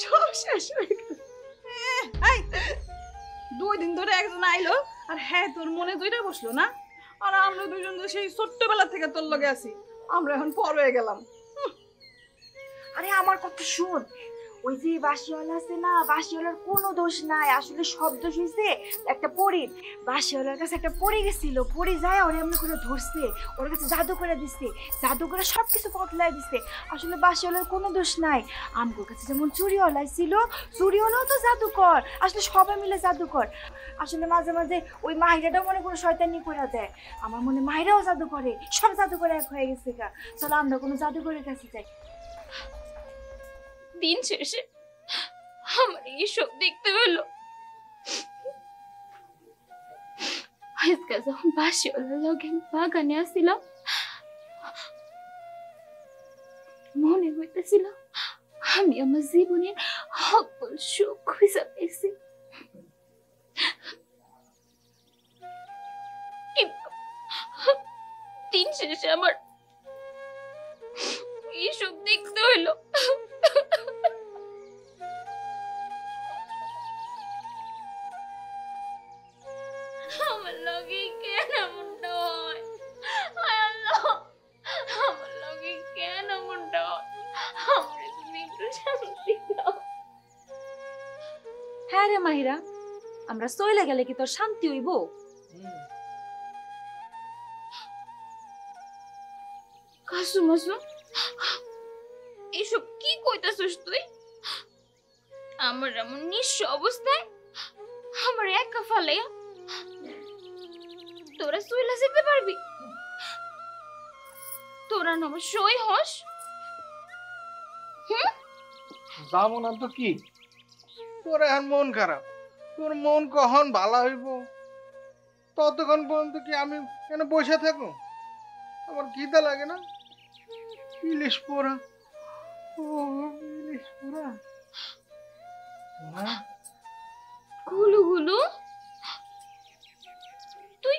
সব শেষ হয়ে গেল। এই 2 দিন ধরে একজন আইলো আর হ্যাঁ তোর মনে দুইটা বসলো না, আর আমরা দুইজন তো সেই ছোট্টবেলা থেকে তোর লগে আছি, আমরা এখন পর হয়ে গেলাম। আরে আমার কথা শুন, ওই যে বাঁশিওয়ালা আছে না, বাঁশিওয়ালার কোনো দোষ নাই, আসলে সব দোষ হয়েছে একটা পরীর। বাঁশিওয়ালার কাছে একটা পরী গেছিল, পরী যায় ওরে এমনি করে ধরছে, ওর কাছে জাদু করে দিচ্ছে, জাদু করে সবকিছু বদলাই দিচ্ছে। আসলে বাঁশিওয়ালার কোনো দোষ নাই। আমগোর কাছে যেমন চুরিওয়ালা ছিল, চুরিওয়ালাও তো জাদুকর, আসলে সবাই মিলে জাদুকর। আসলে মাঝে মাঝে ওই মাহিরাটাও মনে করে শয়তানি করে দেয়, আমার মনে মাহিরাও জাদু করে, সব জাদু করে এক হয়ে গেছে গা। চলো আমরা কোনো জাদুকরের কাছে যাই। দিন শেষে আমার এইসব দেখতে হলো। আজকে যখন বাঁশিওয়ালার লগে বাগানে আসছিলাম, মনে হইতেছিল আমি আমার জীবনের সকল সুখ খুঁজে পেয়েছি। কিন্তু দিন শেষে আমার এইসব দেখতে হইলো। আমার লগে কেন এমনটা হয়? আল্লাহ, আমার লগে কেন এমনটা হয়? আমার তুমি একটু শান্তি দাও। হ্যাঁ রে মাহিরা, আমরা চলে গেলে কি তোর শান্তি হইব? কাসু মাসু, এসব কি কইতাছস তুই? আমার এমন নিঃস্ব অবস্থায় আমার একা ফালাইয়া তোরা চলে যেতে পারবি? তোরা না আমার সই হস? যাবো না তো কি, তোর এখন মন খারাপ, তোর মন কখন ভালো হইব ততক্ষণ পর্যন্ত কি আমি কেন বসে থাকো? আমার খিদা লাগে না? ইলিশ পোড়া, ও ইলিশ পোড়া। গুলু গুলু, তুই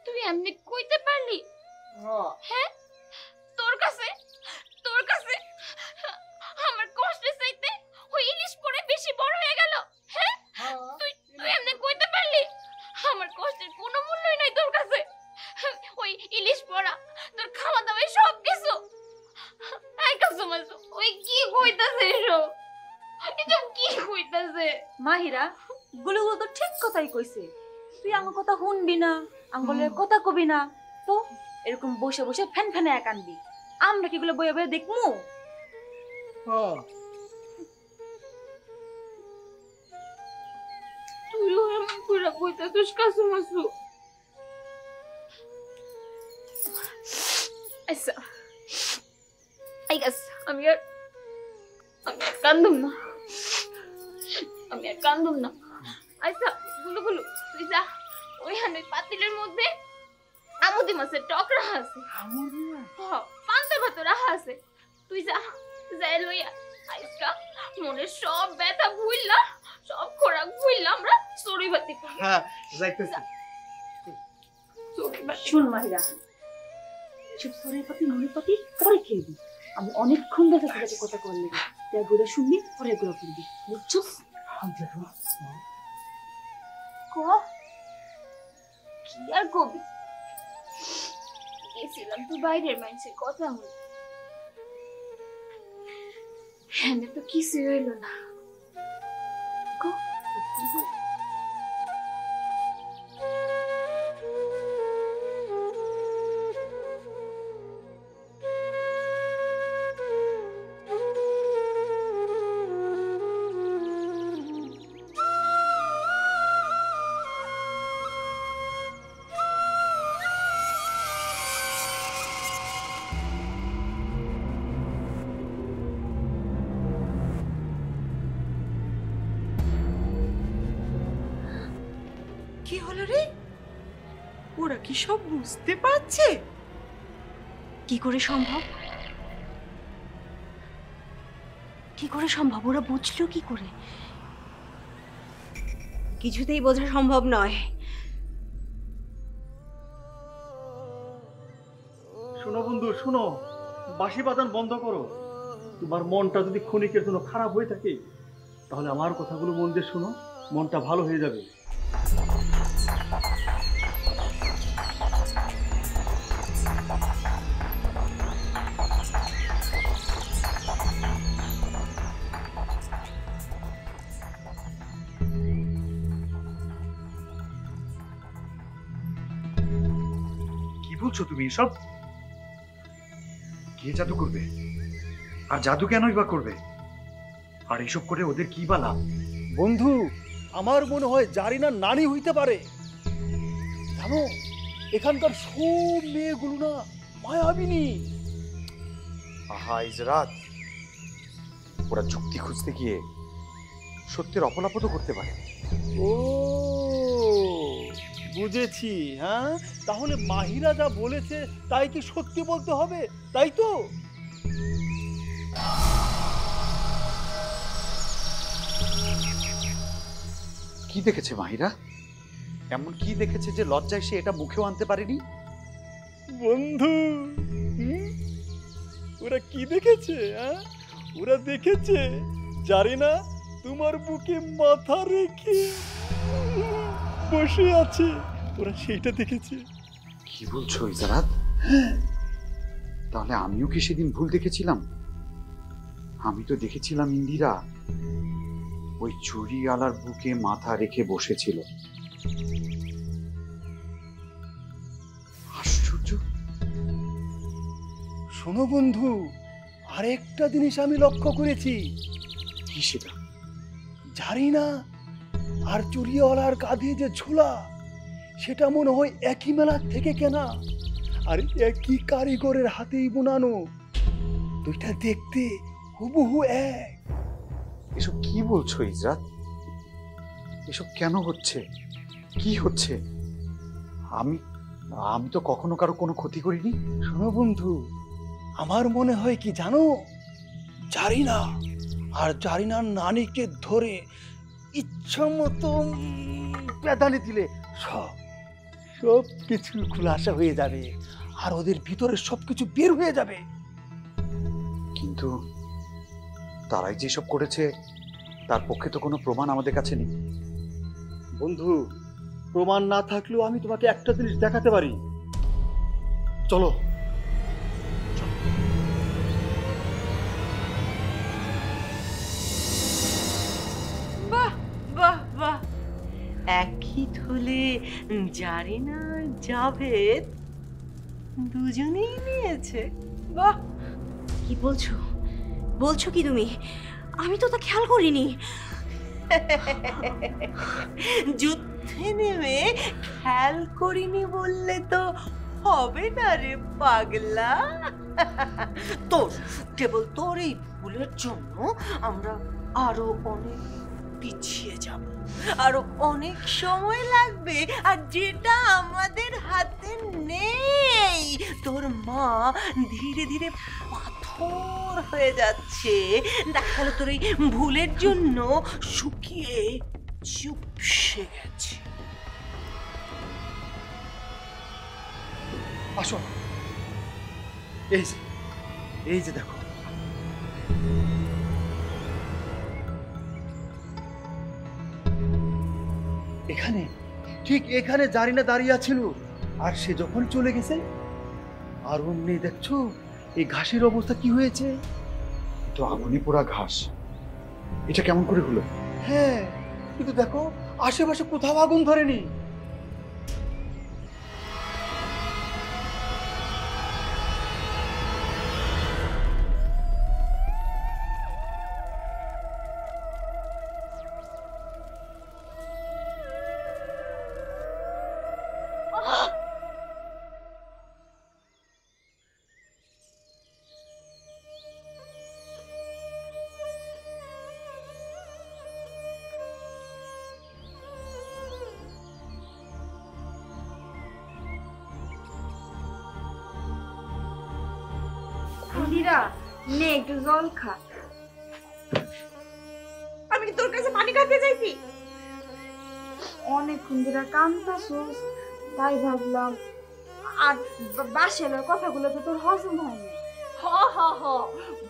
তুই এমনি কইতে পারলি? হ্যাঁ, তোর কাছে আমার কষ্টের চাইতে ওই ইলিশ পড়ে বেশি বড় হয়ে গেল। হ্যাঁ, তুই এমনি কইতে পারলি? আমার কষ্টের কোনো মূল্যই নাই তোর কাছে। ওই ইলিশ পড়া, তোর খাওয়া দাওয়া সব কিছু। এই কাসুমাস, ওই কি কইতাছে এসব? এটা কি কইতাছে? মাহিরা, গুলুগুলো তো ঠিক কথাই কইছে। তুই আমার কথা শুনবি না, আঙ্গলের কথা কবি না, তো এরকম বসে বসে ফ্যান ফ্যানে এক আনবি। আমরা কি গুলো বয়ে বয়ে দেখমু? তুইও এমন করে কইতাছিস কাসুমাসু? আচ্ছা, I guess আমি আর কান্দুম না, আচ্ছা গুলু গুলু, তুই যা, ওইখানে পাতিলের মধ্যে আমুদি মাছের টক রাখা আছে, পান্তা ভাত রাখা আছে, তুই যা, যাই লইয়া আজকা মনে সব ব্যথা ভুললা, সব খোরাক ভুললা আমরা চড়ুই ভাতি খাই। হ্যাঁ যাইতেছি। শুন মাহিরা, চুপ করে পাতি মনে পাতি পরে খেয়ে দি। আমি অনেকক্ষণ দেখে তোকে কথা কর লেগে, তুই এগুলো শুনবি, পরে এগুলো করবি, বুঝছো? কি আর কবি, গেছিলাম তো বাইরের মানুষের কথা হল, হ্যাঁ তো কিছু হইল না। কি হলো রে? ওরা কি সব বুঝতে পারছে? কি করে সম্ভব? ওরা বুঝলো কি করে? কিছুতেই বোঝা সম্ভব নয়। শোনো বন্ধু, শোনো, বাঁশি বাজান বন্ধ করো। তোমার মনটা যদি ক্ষণিকের জন্য খারাপ হয়ে থাকে তাহলে আমার কথাগুলো মন দিয়ে শোনো, মনটা ভালো হয়ে যাবে। কি বলছো তুমি এসব? কে জাদু করবে? আর জাদু কেনই বা করবে? আর এসব করে ওদের কি বা লাভ? বন্ধু, আমার মনে হয় জারিনা নানি হইতে পারে। জানো, এখানকার সব মেয়েগুলো না মায়াবিনী। আহা ইজরাত, ওরা যুক্তি খুঁজতে গিয়ে সত্যের অপলাপও করতে পারে। ও বুঝেছি। হ্যাঁ, তাহলে মাহিরা যা বলেছে তাই কি সত্যি বলতে হবে, তাই তো? কি দেখেছে মাহিরা? এমন কি দেখেছে যে লজ্জায় সে এটা মুখেও আনতে পারেনি? বন্ধু, ওরা কি দেখেছে? হ্যাঁ, ওরা দেখেছে জারিনা তোমার বুকে মাথা রেখে বসে আছে। ওরা সেইটা দেখেছে। কি বলছো ইজরাত? তাহলে আমিও কি সেদিন ভুল দেখেছিলাম? আমি তো দেখেছিলাম ইন্দিরা ওই চুরিওয়ালার বুকে মাথা রেখে বসেছিল। আশ্চর্য। শোনো বন্ধু, আরেকটা জিনিস আমি লক্ষ্য করেছি। কি সেটা? জারিনা আর চুরিওয়ালার কাঁধে যে ঝোলা, সেটা মনে হয় একই মেলা থেকে কেনা আর একই কারিগরের হাতেই বোনানো। দুইটা দেখতে হুবহু এক। এসব কি বলছো ইজরাত? এসব কেন হচ্ছে? কি হচ্ছে? আমি আমি তো কখনো কারো কোনো ক্ষতি করিনি। শোনো বন্ধু, আমার মনে হয় কি জানো, জারিনা আর জারিনার নানিকে ধরে ইচ্ছা মতো পেদানি দিলে সব কিছু খুলাসা হয়ে যাবে আর ওদের ভিতরে সবকিছু বের হয়ে যাবে। কিন্তু তারাই যেসব করেছে তার পক্ষে তো কোনো প্রমাণ আমাদের কাছে নেই। বন্ধু, প্রমাণ না থাকলেও আমি তোমাকে একটা জিনিস দেখাতে পারি। চলো। বাহ বাহ বাহ, একই থলে জারিনা আর জাভেদ দুজনেই নিয়েছে। বাহ, কি বলছো? বলছো কি তুমি? আমি তো তা খেয়াল করিনি। যুদ্ধে নেমে খেয়াল করিনি বললে তো হবে না রে পাগলা। তোর কেবল তোর এই ভুলের জন্য আমরা আরো অনেক পিছিয়ে যাব, আরো অনেক সময় লাগবে, আর যেটা আমাদের হাতে নেই। তোর মা ধীরে ধীরে পাথর হয়ে যাচ্ছে। দেখা গেল তোর এই ভুলের জন্য শুকিয়ে চুপসে গেছে। আসো, এই যে দেখো। এখানে, ঠিক এখানে জারিনা দাঁড়িয়ে ছিল, আর সে যখন চলে গেছে আর অমনি দেখছো এই ঘাসের অবস্থা কি হয়েছে। তো আগুনে পোড়া ঘাস, এটা কেমন করে হলো? হ্যাঁ, কিন্তু দেখো আশেপাশে কোথাও আগুন ধরেনি। ইন্দিরা, নে একটু জল খা। আমি কি তোর কাছে পানি খাইতে যাইছি? অনেকক্ষণ ধরে কাঁদতাছস, তাই ভাবলাম। আর বাসের কথাগুলো তো তোর হজম হয়নি। হ হ হ,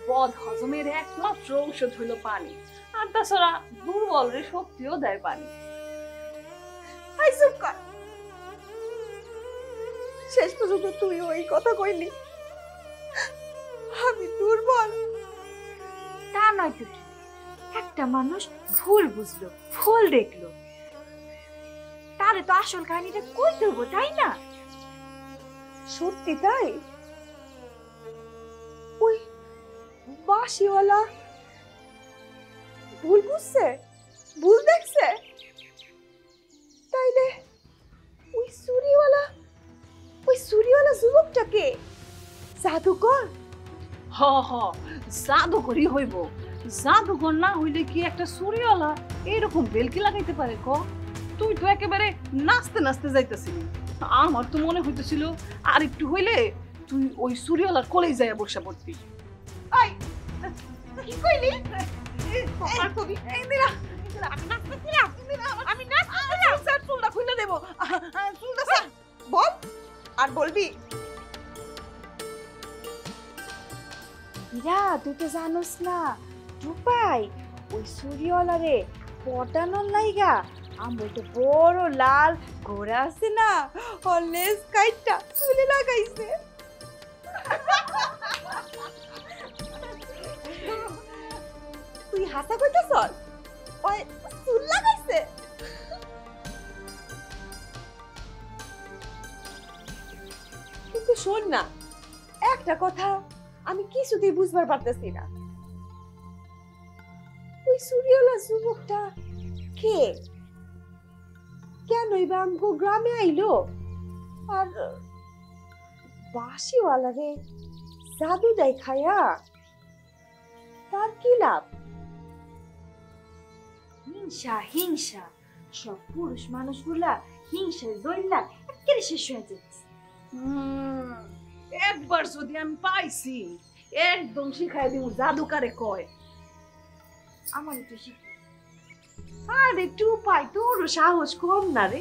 বদ হজমের একমাত্র ঔষধ হইল পানি, আর তাছাড়া দুর্বলের শক্তিও দেয় পানি। হাই চুপ কর। শেষ পর্যন্ত তুই ওই কথা কইলি আমি দুর্বল। তা নয় তো কি, একটা মানুষ ভুল বুঝলো, ভুল দেখলো, তারে তো আসল কাহিনীটা কই দেবো, তাই না? সত্যি তাই? ওই বাঁশিওয়ালা ভুল বুঝছে, ভুল দেখছে, তাইলে ওই চুরিওয়ালা যুবকটাকে জাদুকর? হ হ, জাদুকরই হইব। জাদুকর না হইলে কি একটা চুরিওয়ালা এরকম বেলকি লাগাইতে পারে ক? তুই তো একেবারে নাচতে নাচতে যাইতেছিলি, আমার তো মনে হইতেছিল আর একটু হইলে তুই ওই চুরিওয়ালার কোলেই যাইয়া বসে পড়তি। আই কি কইলি? আর কবি ইন্দিরা, আমি নাচতেছিলাম, আমি নাচতেছিলাম। স্যার চুলটা খুলে দেব, চুলটা স্যার বল, আর বলবি? ইরা তুই তো জানোস না টুপাই ওই চুরিওয়ালা রে পটানোর লাইগা আমার তো বড় লাল ঘোড়া আছে না, ওর লেজ কাইটটা চুলে লাগাইছে। তুই হাসা কইতেছ? ওই চুল লাগাইছে? কিন্তু শোন না, একটা কথা আমি কিছুতেই বুঝবার পারতেছি না, ওই চুরিওয়ালা যুবকটা কে? কেনই বা আমগো গ্রামে আইলো? আর বাঁশিওয়ালা রে জাদু দেখায়া তার কি লাভ? হিংসা হিংসা, সব পুরুষ মানুষগুলা হিংসায় জ্বললা একেবারে শেষ হয়ে যাচ্ছে। একবার যদি আমি পাইছি একদম শিখাই দিব জাদুকারে কয়। আমার একটু শিখি। আরে টুপাই, তোর সাহস কম না রে।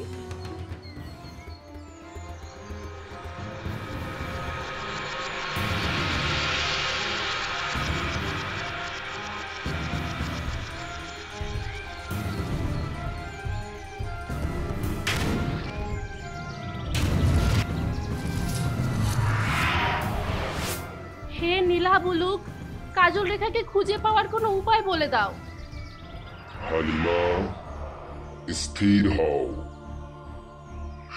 হে নীলা বুলুক, কাজল রেখাকে খুঁজে পাওয়ার কোনো উপায় বলে দাও। হালিমা, স্থির হও।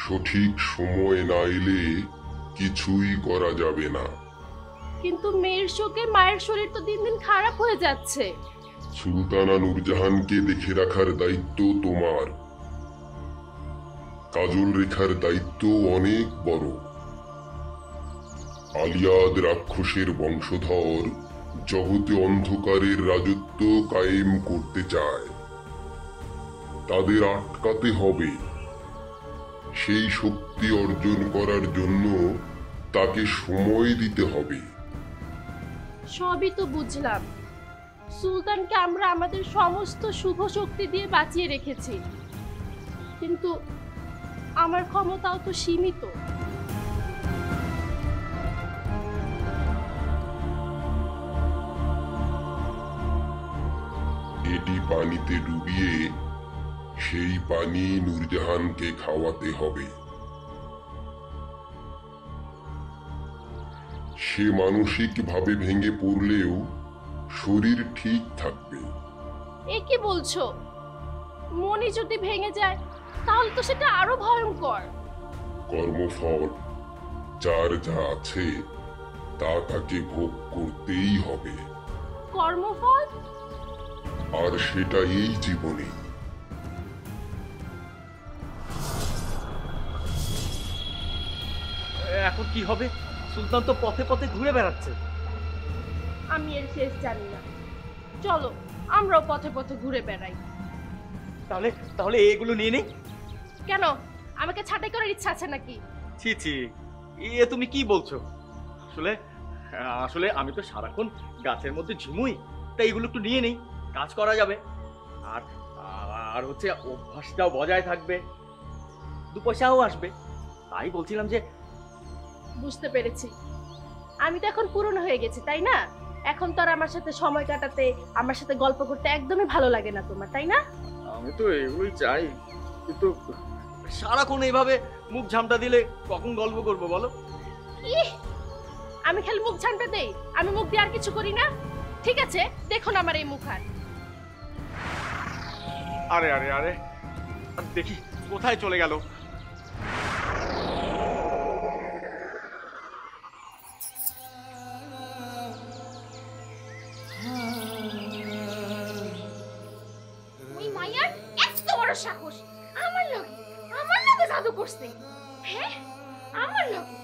সঠিক সময় না এলে কিছুই করা যাবে না। কিন্তু মেয়ের শোকে মায়ের শরীর তো দিন দিন খারাপ হয়ে যাচ্ছে। সুলতানা নূরজাহানকে দেখে রাখার দায়িত্ব তোমার। কাজল রেখার দায়িত্ব অনেক বড়। আলিয়াদ রাক্ষসের বংশধর জগতে অন্ধকারের রাজত্ব কায়েম করতে চায়, তাদের আটকাতে হবে। সেই শক্তি অর্জন করার জন্য তাকে সময় দিতে হবে। সবই তো বুঝলাম, সুলতানকে আমরা আমাদের সমস্ত শুভ শক্তি দিয়ে বাঁচিয়ে রেখেছি, কিন্তু আমার ক্ষমতাও তো সীমিত। এটি পানিতে ডুবিয়ে সেই পানি নূরজাহানকে খাওয়াতে হবে। সে মানসিকভাবে ভেঙে পড়লেও শরীর ঠিক থাকবে। এ কি বলছো? মনি যদি ভেঙে যায় তাহলে তো সেটা আরো ভয়ঙ্কর। কর্মফল যার যা আছে তা তাকে ভোগ করতেই হবে, কর্মফল? আর সেটা এই জীবনে। এখন কি হবে? সুলতান তো পথে পথে ঘুরে বেড়াচ্ছে। আমি এর শেষ জানি না। চলো আমরাও পথে পথে ঘুরে বেড়াই। তাহলে তাহলে এগুলো নিয়ে নে। কেন, আমাকে ছাঁটাই করার ইচ্ছা আছে নাকি? ছি ছি, এ তুমি কি বলছো? আসলে আসলে আমি তো সারাক্ষণ গাছের মধ্যে ঝিমুই, তাই এগুলো একটু নিয়ে নেই, কাজ করা যাবে। আর আর হচ্ছে অভ্যাসটাও বজায় থাকবে, দু পয়সাও আসবে। তাই বলছিলাম যে। বুঝতে পেরেছি, আমি তো এখন পুরনো হয়ে গেছি, তাই না? এখন তো আর আমার সাথে সময় কাটাতে, আমার সাথে গল্প করতে একদমই ভালো লাগে না তোমার, তাই না? আমি তো এগুলোই চাই, কিন্তু সারাক্ষণ এইভাবে মুখ ঝামটা দিলে কখন গল্প করবো বলো? ইহ, আমি খালি মুখ ঝামটা দেই, আমি মুখ দিয়ে আর কিছু করি না। ঠিক আছে, দেখুন আমার এই মুখ আর। আরে আরে আরে, দেখি কোথায় চলে গেল। ওই মাইয়ার এত বড় সাহস, আমার লগে জাদু করছে। হ্যাঁ, আমার লগে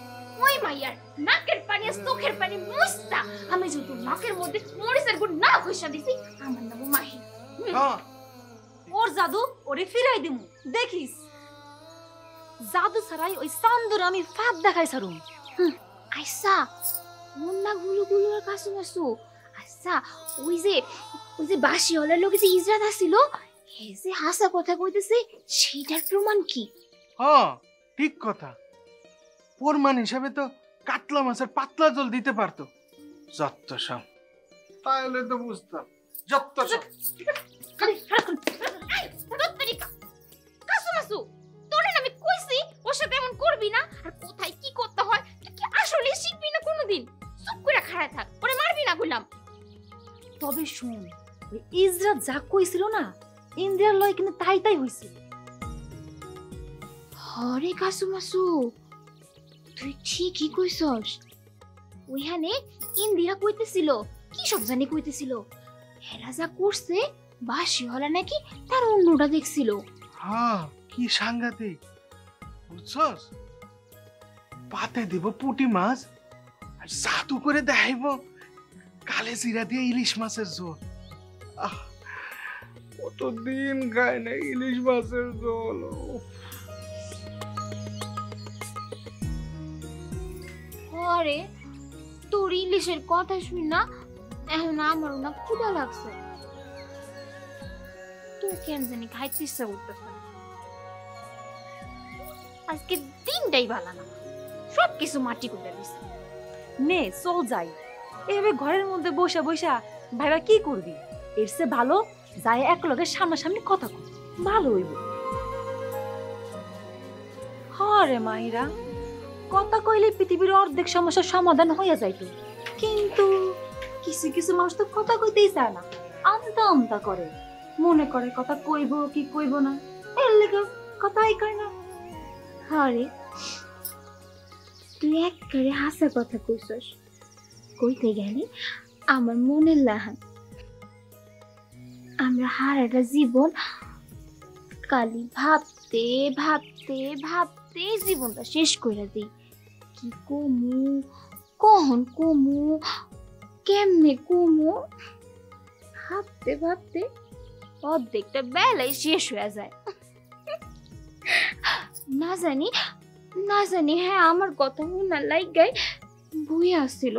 ওই মাইয়ার নাকের পানি আর চোখের পানি মুস্তা আমি যদি নাকের মধ্যে মরিচের গুড় না ঘষা দিছি, আমার নাম মাহি। ওর জাদু ওরে ফিরাই দিমু, দেখিস। জাদু ছাড়াই ওই চান্দুর আমি ফাঁদ দেখাই ছাড়ুম। আইসা ওর না গুলো আর কাছে নাসু। আচ্ছা, ওই যে বাসি হলের লোকে যে ইজরাত আসিল, হে যে হাসা কথা কইতেছে, সেইটার প্রমাণ কি? হ্যাঁ, ঠিক কথা। প্রমাণ হিসাবে তো কাতলা মাছের পাতলা জল দিতে পারতো। যত সব, তাহলে তো বুঝতাম। যত সব তোরে আমি কইছি ওর সাথে এমন করবি না, আর কোথায় কি করতে হয় তুই কি আসলে শিখবি না কোনোদিন? চুপ করে খাড়ায় থাক, ওরে মারবি না গুলাম। তবে শুন, ওই ইজরাত যা কইছিল না, ইন্দ্রিয়ার লয় কিন্তু তাই তাই হইছে। হরে কাসুমাসু, তুই ঠিকই কইছস। ওইখানে ইন্দিরা কইতেছিল, কি সব জানি কইতেছিল, হেরা যা করছে বাসি হলা নাকি তার অন্যটা দেখছিল। হ্যাঁ, কি সাংঘাতিক বুঝছস? পাতে দিব পুঁটি মাছ আর জাদু করে দেখাইব কালে জিরা দিয়ে ইলিশ মাছের ঝোল। কতদিন খায় না ইলিশ মাছের ঝোল। হরে, তোর ইলিশের কথা শুনি না এখন আমারও না ক্ষুধা লাগছে। তুই কেন জানি খাইতে ইচ্ছা করতেছে। আজকে দিনটাই ভালো না, সবকিছু মাটি করে দিছে। নে চল যাই, এভাবে ঘরের মধ্যে বসা বসা ভাইবা কি করবি? এর চেয়ে ভালো যাই একলগে সামনাসামনি কথা কই, ভালো হইব। হরে মাহিরা, কথা কইলে পৃথিবীর অর্ধেক সমস্যার সমাধান হইয়া যাইতো, কিন্তু কিছু কিছু মানুষ তো কথা কইতেই চায় না, আমতা আমতা করে, মনে করে কথা কইব কি কইব না, এর লেগে কথাই কয় না। হরে, তুই একবারে হাসা কথা কইছস। কইতে গেলে আমার মনের লাহান, আমরা হারাটা জীবন কালি ভাবতে ভাবতে ভাবতে জীবনটা শেষ করে দিই। কি কমু, কখন কমু, কেমনে কমু, ভাবতে ভাবতে অর্ধেকটা বেলাই শেষ হয়ে যায়। না জানি হ্যাঁ আমার কথা মনে লাগাই বই আসছিল।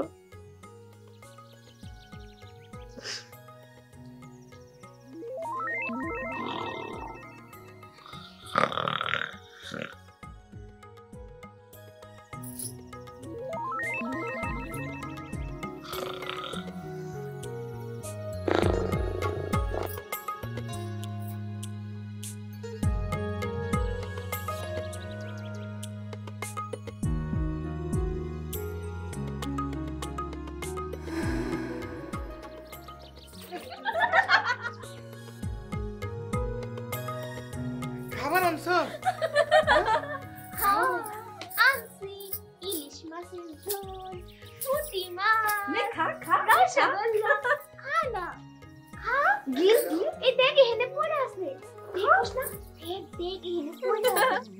খাবার আনছ? আনছি ইলিশ মাছের ঝোল, পুঁটি মাছ, খা খা রসগোল্লা। খা না, খা, গিল গিল। এই দেখ এখানে পড়ে আছে, দেখোস না? দেখ এখানে পড়ে আছে।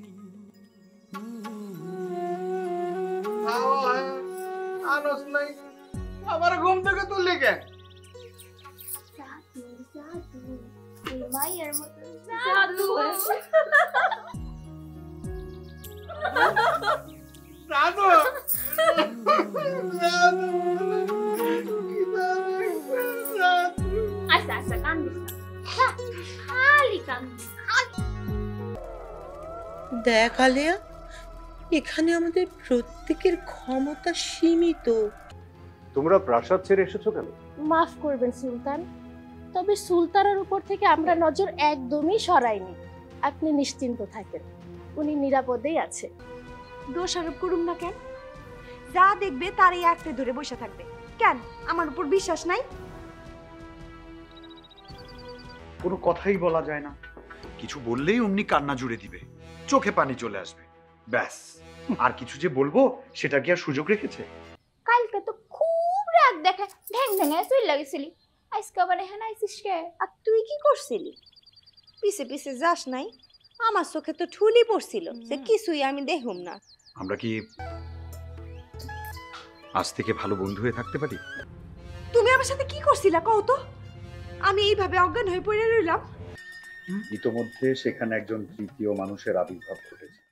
আনস নাই, আমার ঘুম থেকে তুললি কেন? জাদু জাদু, এই মায়ের মতো জাদু। জাদু আচ্ছা আচ্ছা, কান্দিস না, খালি কান্দিস। দেখ আলেয়া, এখানে আমাদের প্রত্যেকের ক্ষমতা সীমিত। তোমরা প্রাসাদ ছেড়ে এসেছো কেন? মাফ করবেন সুলতান, তবে সুলতানের উপর থেকে আমরা নজর একদমই সরাইনি। আপনি নিশ্চিন্ত থাকেন, উনি নিরাপদেই আছে। দোষারোপ করুম না কেন? যা দেখবে তারই আঁকড়ে ধরে বসে থাকবে কেন? আমার উপর বিশ্বাস নাই? কোনো কথাই বলা যায় না, কিছু বললেই অমনি কান্না জুড়ে দিবে, চোখে পানি চলে আসবে, ব্যাস। আর কিছু যে বলবো সেটা কি আর সুযোগ রেখেছে? কালকে তো খুব রাগ দেখে ঢ্যাং ঢ্যাঙে চলে লাগেছিলি, আজকে আবার এখানে আইসিস কে? আর তুই কি করছিলি? পিছে পিছে যাস নাই? আমার চোখে তো ঠুলি পড়ছিল যে কিছুই আমি দেখুম না। আমরা কি আজ থেকে ভালো বন্ধু হয়ে থাকতে পারি? তুমি আমার সাথে কি করছিলা কও তো? আমি এইভাবে অজ্ঞান হয়ে পড়ে রইলাম। ইতোমধ্যে সেখানে একজন তৃতীয় মানুষের আবির্ভাব ঘটেছে।